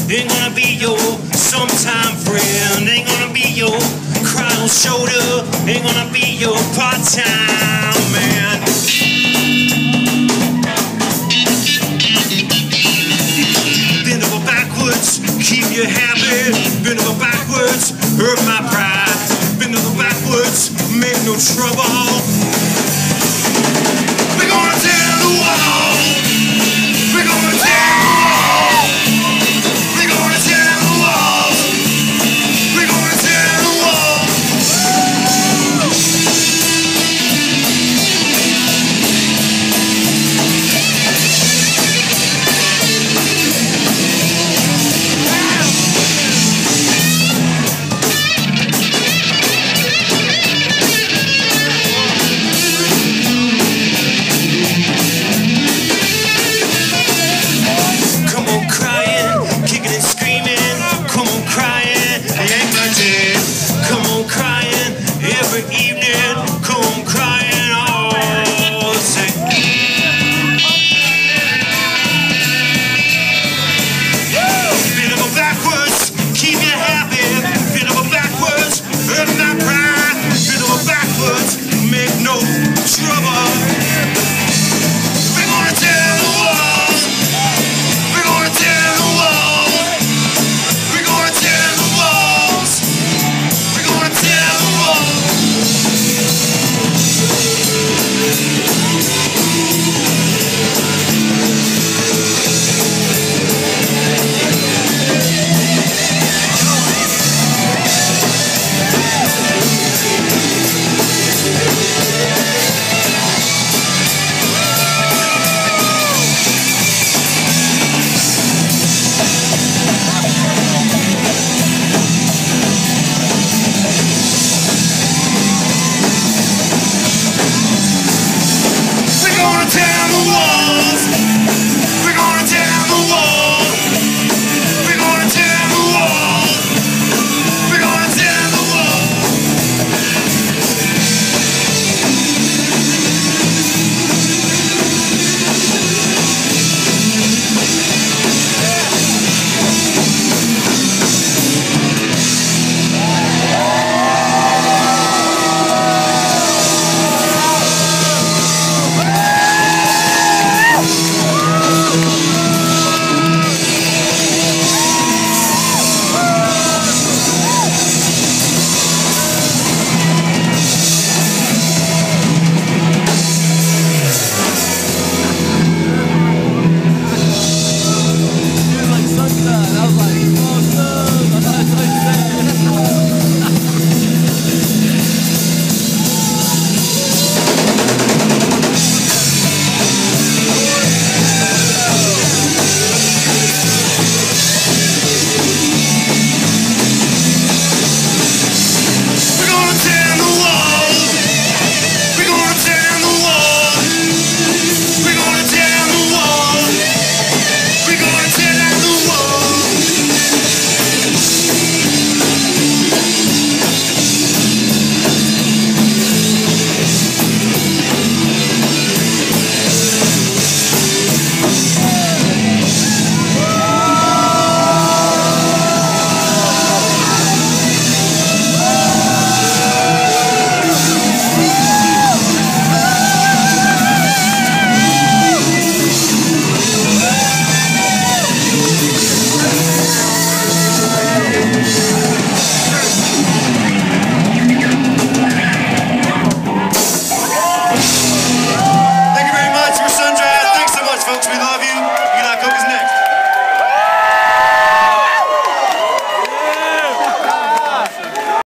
ain't gonna be your sometime friend, ain't gonna be your cry on shoulder, ain't gonna be your part-time man. Bend over backwards, keep you happy. Bend over backwards, hurt my pride. Bend over backwards, make no trouble. We're gonna tear the wall. We're gonna tear the wall. We're gonna tear the wall. We're gonna tear the wall.